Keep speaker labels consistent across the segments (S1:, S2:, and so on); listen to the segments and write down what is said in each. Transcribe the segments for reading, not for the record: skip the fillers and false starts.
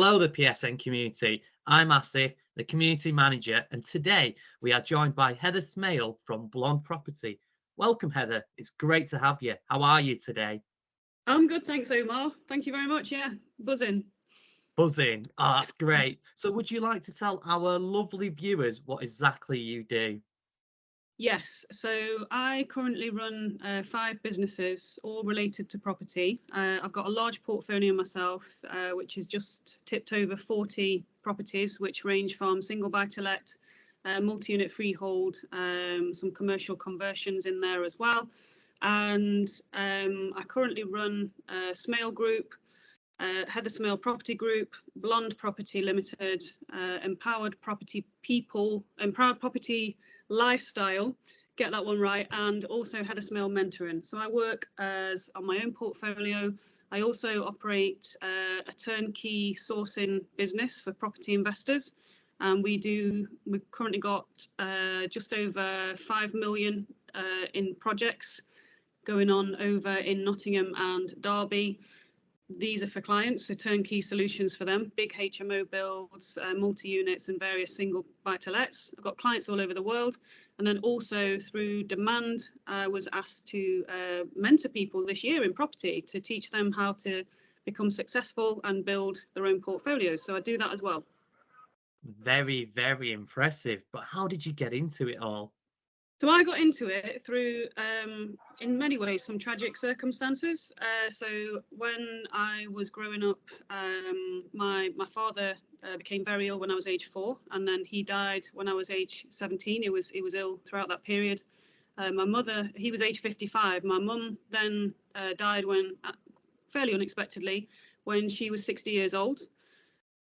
S1: Hello, the PSN community. I'm Asif, the community manager, and today we are joined by Heather Smail from Blonde Property. Welcome, Heather. It's great to have you. How are you today?
S2: I'm good, thanks, Omar. Thank you very much. Yeah, buzzing.
S1: Buzzing. Oh, that's great. So would you like to tell our lovely viewers what exactly you do?
S2: Yes, so I currently run 5 businesses, all related to property. I've got a large portfolio myself, which is just tipped over 40 properties, which range from single buy-to-let, multi-unit freehold, some commercial conversions in there as well. And I currently run Smail Group, Heather Smail Property Group, Blonde Property Limited, Empowered Property People, Empowered Property Lifestyle, get that one right, and also Heather Smail Mentoring. So I work as on my own portfolio. I also operate a turnkey sourcing business for property investors. And we've currently got just over 5 million in projects going on over in Nottingham and Derby. These are for clients, so turnkey solutions for them, big HMO builds, multi-units and various single buy-to-lets. I've got clients all over the world. And then also through demand, I was asked to mentor people this year in property to teach them how to become successful and build their own portfolios. So I do that as well.
S1: Very, very impressive. But how did you get into it all?
S2: So I got into it through, in many ways, some tragic circumstances. So when I was growing up, my father became very ill when I was age 4, and then he died when I was age 17. He was ill throughout that period. My mother, he was age 55. My mum then died fairly unexpectedly, when she was 60 years old.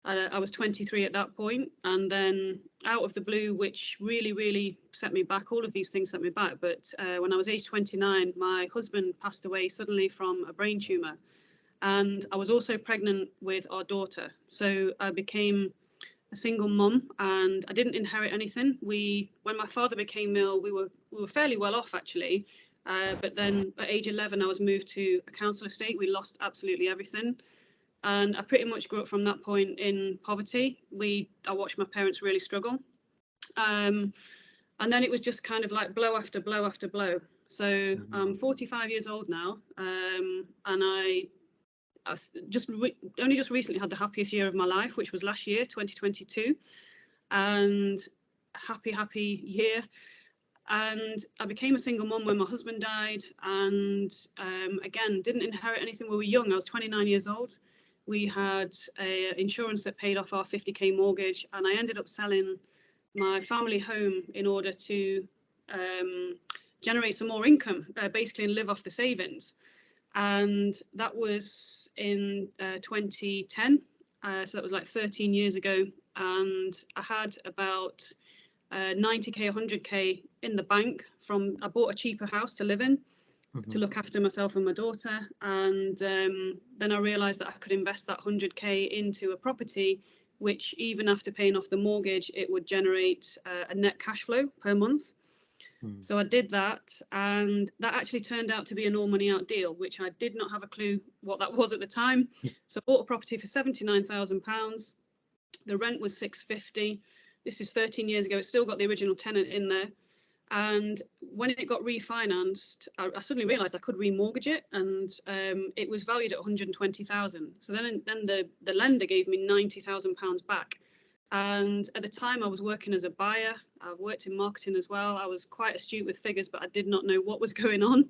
S2: I was 23 at that point, and then out of the blue, which really set me back, all of these things set me back, but when I was age 29, my husband passed away suddenly from a brain tumour, and I was also pregnant with our daughter. So I became a single mum, and I didn't inherit anything. When my father became ill, we were fairly well off, actually, but then at age 11, I was moved to a council estate. We lost absolutely everything. And I pretty much grew up from that point in poverty. I watched my parents really struggle. And then it was just kind of like blow after blow after blow. So I'm 45 years old now, and I only just recently had the happiest year of my life, which was last year, 2022. And happy year. And I became a single mum when my husband died, and again, didn't inherit anything. We were young. I was 29 years old. We had insurance that paid off our 50k mortgage, and I ended up selling my family home in order to generate some more income, basically, and live off the savings. And that was in 2010, so that was like 13 years ago, and I had about 90k, 100k in the bank I bought a cheaper house to live in, to look after myself and my daughter. And then I realised that I could invest that 100k into a property, which even after paying off the mortgage, it would generate a net cash flow per month. So I did that, and that actually turned out to be an all money out deal, which I did not have a clue what that was at the time. So I bought a property for £79,000. The rent was £650. This is 13 years ago. It's still got the original tenant in there. And when it got refinanced, I suddenly realised I could remortgage it, and it was valued at 120,000. So then the lender gave me £90,000 back. And at the time, I was working as a buyer. I've worked in marketing as well. I was quite astute with figures, but I did not know what was going on.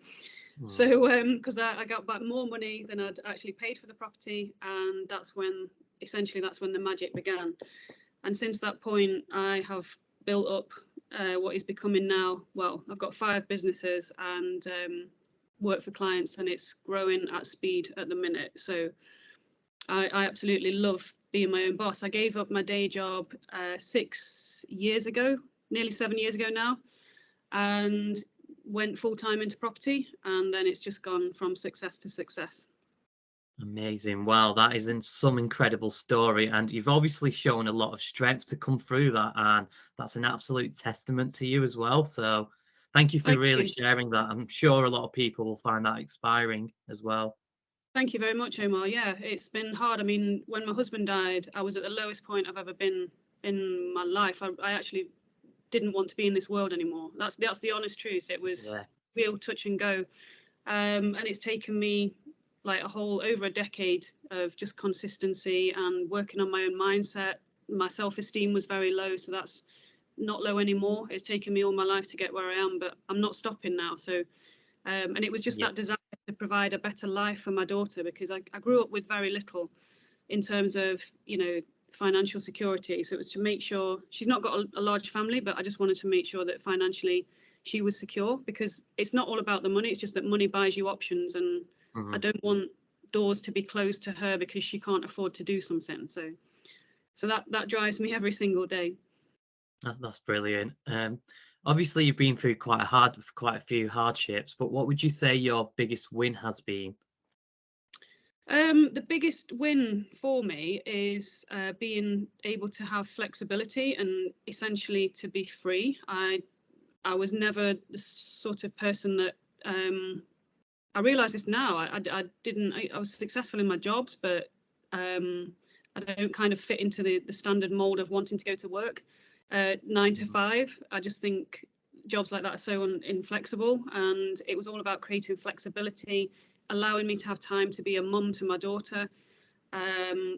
S2: So because I got back more money than I'd actually paid for the property, and that's when the magic began. And since that point, I have built up what is becoming now, well, I've got 5 businesses and work for clients, and it's growing at speed at the minute. So I absolutely love being my own boss. I gave up my day job 6 years ago, nearly 7 years ago now, and went full-time into property, and then it's just gone from success to success.
S1: Amazing. Wow, that is some incredible story. And you've obviously shown a lot of strength to come through that. And that's an absolute testament to you as well. So thank you for really sharing that. I'm sure a lot of people will find that inspiring as well.
S2: Thank you very much, Omar. Yeah, it's been hard. I mean, when my husband died, I was at the lowest point I've ever been in my life. I actually didn't want to be in this world anymore. That's the honest truth. It was
S1: Yeah.
S2: real touch and go. And it's taken me like over a decade of just consistency and working on my own mindset. My self-esteem was very low, so that's not low anymore. It's taken me all my life to get where I am, but I'm not stopping now. So and it was just
S1: Yeah.
S2: that desire to provide a better life for my daughter, because I grew up with very little in terms of, financial security. So it was to make sure she's not got a large family, but I just wanted to make sure that financially she was secure, because it's not all about the money. It's just that money buys you options, and I
S1: Mhm.
S2: don't want doors to be closed to her because she can't afford to do something. So that drives me every single day.
S1: That's brilliant. Obviously, you've been through quite a few hardships, but what would you say your biggest win has been?
S2: The biggest win for me is being able to have flexibility and essentially to be free. I was never the sort of person that I realise this now. I didn't. I was successful in my jobs, but I don't kind of fit into the standard mold of wanting to go to work 9 to 5. I just think jobs like that are so inflexible, and it was all about creating flexibility, allowing me to have time to be a mum to my daughter,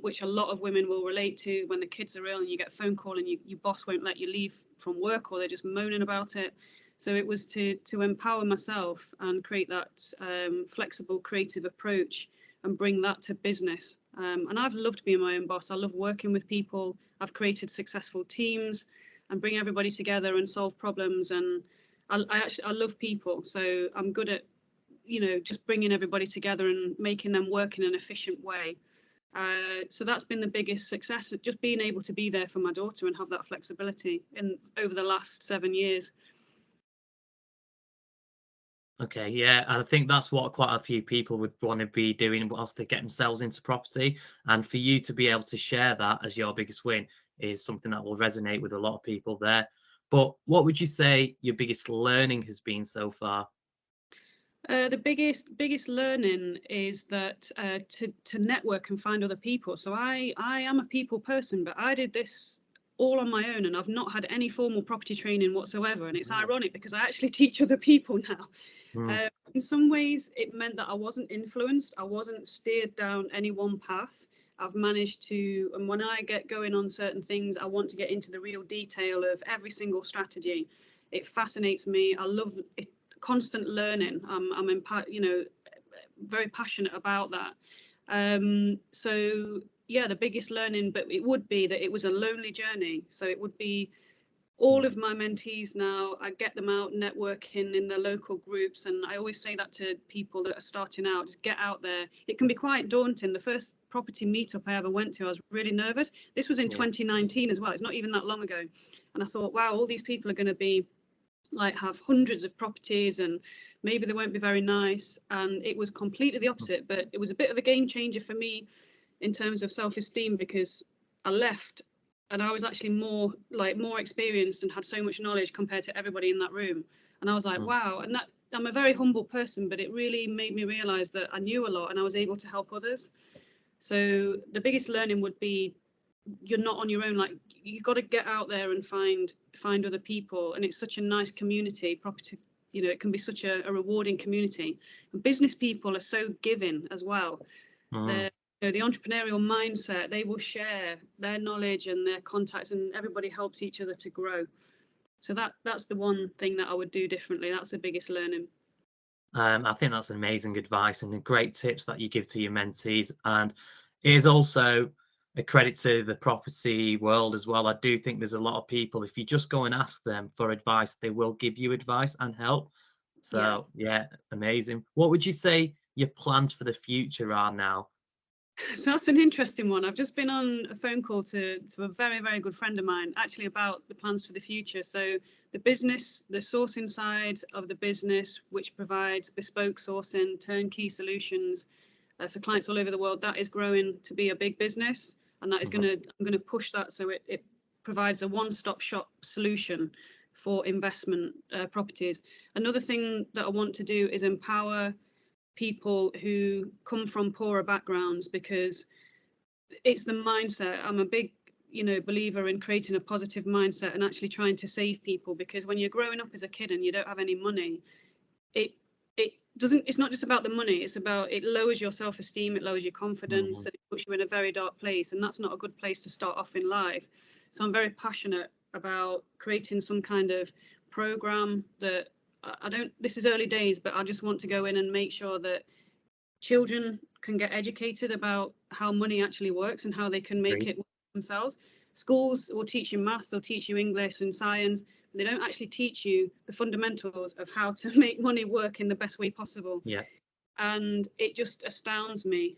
S2: which a lot of women will relate to. When the kids are ill and you get a phone call and your boss won't let you leave from work, or they're just moaning about it. So it was to empower myself and create that flexible, creative approach and bring that to business. And I've loved being my own boss. I love working with people. I've created successful teams and bring everybody together and solve problems. And I love people. So I'm good at, just bringing everybody together and making them work in an efficient way. So that's been the biggest success, just being able to be there for my daughter and have that flexibility over the last 7 years.
S1: Okay, yeah, I think that's what quite a few people would want to be doing whilst they get themselves into property. And for you to be able to share that as your biggest win is something that will resonate with a lot of people there. But what would you say your biggest learning has been so far?
S2: The biggest learning is that to network and find other people. So I am a people person, but I did this all on my own, and I've not had any formal property training whatsoever. And it's
S1: Mm,
S2: ironic because I actually teach other people now.
S1: mm,
S2: In some ways, it meant that I wasn't influenced. I wasn't steered down any one path. I've managed to, and when I get going on certain things, I want to get into the real detail of every single strategy. It fascinates me. I love it, constant learning. I'm very passionate about that. So yeah, the biggest learning, but it would be that it was a lonely journey. So it would be all
S1: mm.
S2: of my mentees now, I get them out networking in the local groups. And I always say that to people that are starting out, just get out there. It can be quite daunting. The first property meetup I ever went to, I was really nervous. This was in
S1: Yeah.
S2: 2019 as well. It's not even that long ago. And I thought, wow, all these people are going to be like have hundreds of properties, and maybe they won't be very nice. And it was completely the opposite, but it was a bit of a game changer for me in terms of self-esteem, because I left and I was actually more experienced and had so much knowledge compared to everybody in that room. And I was like,
S1: Mm.
S2: wow. And that, I'm a very humble person, but it really made me realize that I knew a lot and I was able to help others. So the biggest learning would be you're not on your own. Like, you've got to get out there and find other people. And it's such a nice community. Property, it can be such a rewarding community. And business people are so giving as well.
S1: Mm.
S2: They're, the entrepreneurial mindset, they will share their knowledge and their contacts, and everybody helps each other to grow. So that's the one thing that I would do differently. That's the biggest learning.
S1: I think that's amazing advice and great tips that you give to your mentees. And it is also a credit to the property world as well. I do think there's a lot of people, if you just go and ask them for advice, they will give you advice and help.
S2: Yeah.
S1: So, yeah, amazing. What would you say your plans for the future are now?
S2: So that's an interesting one. I've just been on a phone call to a very, very good friend of mine, actually about the plans for the future. So the business, the sourcing side of the business, which provides bespoke sourcing, turnkey solutions for clients all over the world, that is growing to be a big business. And that is
S1: Mhm.
S2: I'm going to push that so it provides a one-stop shop solution for investment properties. Another thing that I want to do is empower people who come from poorer backgrounds, because it's the mindset. I'm a big believer in creating a positive mindset and actually trying to save people, because when you're growing up as a kid and you don't have any money, it's not just about the money, it's about, it lowers your self-esteem, it lowers your confidence, and it puts you in a very dark place, and that's not a good place to start off in life. So I'm very passionate about creating some kind of program that this is early days, but I just want to go in and make sure that children can get educated about how money actually works and how they can make it work themselves. Schools will teach you maths, they'll teach you English and science, but they don't actually teach you the fundamentals of how to make money work in the best way possible.
S1: Yeah.
S2: And it just astounds me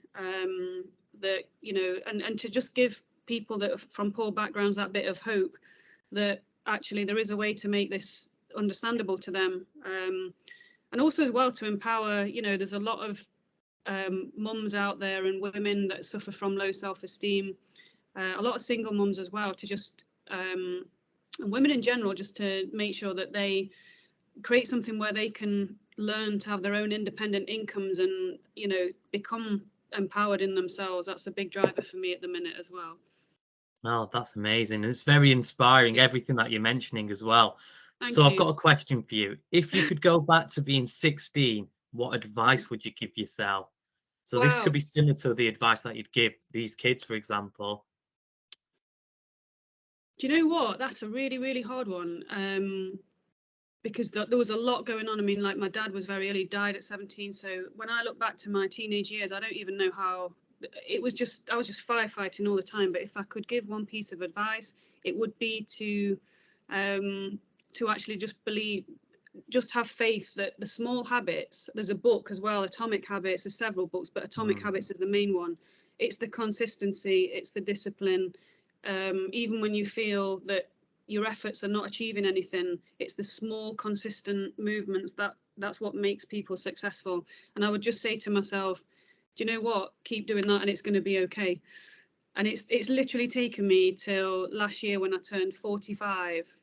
S2: that, and to just give people that are from poor backgrounds that bit of hope that actually there is a way to make this understandable to them. And also as well to empower, there's a lot of mums out there and women that suffer from low self-esteem, a lot of single mums as well, to just and women in general, just to make sure that they create something where they can learn to have their own independent incomes and become empowered in themselves. That's a big driver for me at the minute as well.
S1: Oh, that's amazing. And it's very inspiring, everything that you're mentioning as well.
S2: Thank
S1: so
S2: you.
S1: I've got a question for you. If you could go back to being 16, what advice would you give yourself? So this could be similar to the advice that you'd give these kids, for example.
S2: Do you know what? That's a really, really hard one. Because there was a lot going on. I mean, like, my dad was very ill. He died at 17. So when I look back to my teenage years, I don't even know how it was. I was just firefighting all the time. But if I could give one piece of advice, it would be to actually just have faith that the small habits, there's a book as well, Atomic Habits, there's several books, but Atomic Habits is the main one. It's the consistency, it's the discipline. Even when you feel that your efforts are not achieving anything, it's the small consistent movements that's what makes people successful. And I would just say to myself, do you know what, keep doing that and it's going to be okay. And it's literally taken me till last year when I turned 45.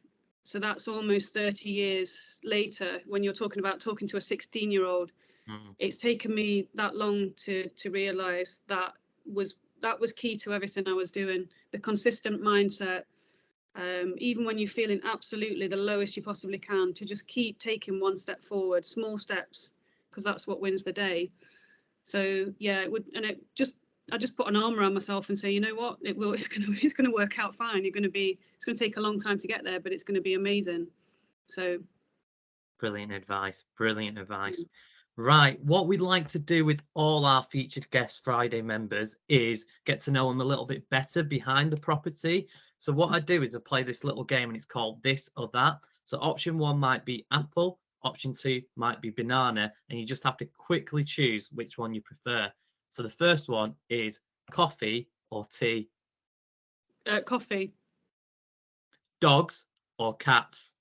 S2: So that's almost 30 years later. When you're talking to a 16-year-old, it's taken me that long to realize that was key to everything I was doing. The consistent mindset, even when you're feeling absolutely the lowest you possibly can, to just keep taking one step forward, small steps, because that's what wins the day. So yeah, it would, and I just put an arm around myself and say, you know what, it's going to work out fine. It's going to take a long time to get there, but it's going to be amazing. So
S1: Brilliant advice. Right, what we'd like to do with all our featured guest Friday members is get to know them a little bit better behind the property. So what I do is I play this little game and it's called This or That. So option 1 might be apple, option 2 might be banana, and you just have to quickly choose which one you prefer. So the first one is coffee or tea?
S2: Coffee.
S1: Dogs or cats?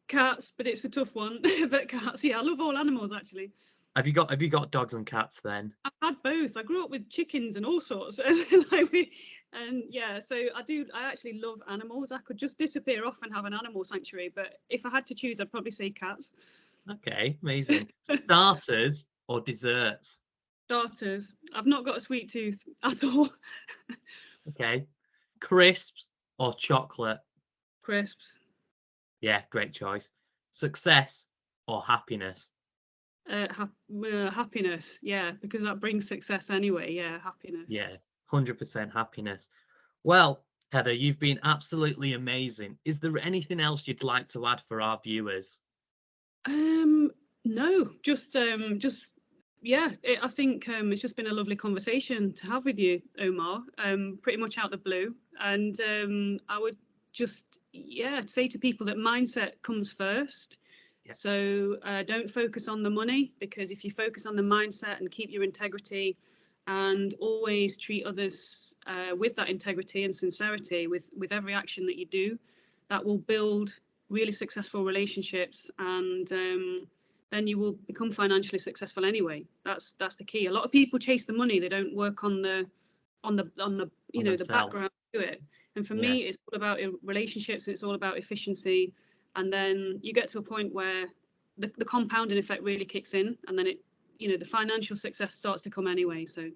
S2: Cats, but it's a tough one. But cats, yeah, I love all animals actually.
S1: Have you got dogs and cats then?
S2: I've had both. I grew up with chickens and all sorts. And yeah, so I actually love animals. I could just disappear off and have an animal sanctuary, but if I had to choose, I'd probably say cats.
S1: Okay, amazing. Starters or desserts?
S2: Starters. I've not got a sweet tooth at all.
S1: Okay. Crisps or chocolate?
S2: Crisps.
S1: Yeah, great choice. Success or happiness?
S2: Happiness. Yeah, because that brings success anyway. Yeah, happiness.
S1: Yeah, 100% happiness. Well, Heather, you've been absolutely amazing. Is there anything else you'd like to add for our viewers?
S2: No, just yeah, I think it's just been a lovely conversation to have with you, Omar. Pretty much out the blue, and I would just say to people that mindset comes first. Yeah. So don't focus on the money, because if you focus on the mindset and keep your integrity, and always treat others with that integrity and sincerity with every action that you do, that will build really successful relationships, and then you will become financially successful anyway. That's the key. A lot of people chase the money, they don't work on the the background to it. And for me, it's all about relationships, it's all about efficiency, and then you get to a point where the compounding effect really kicks in, and then the financial success starts to come anyway. So.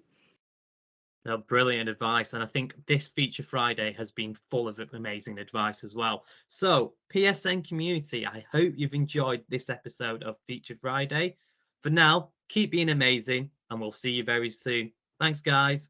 S1: No, brilliant advice. And I think this Feature Friday has been full of amazing advice as well. So, PSN community, I hope you've enjoyed this episode of Feature Friday. For now, keep being amazing, and we'll see you very soon. Thanks, guys.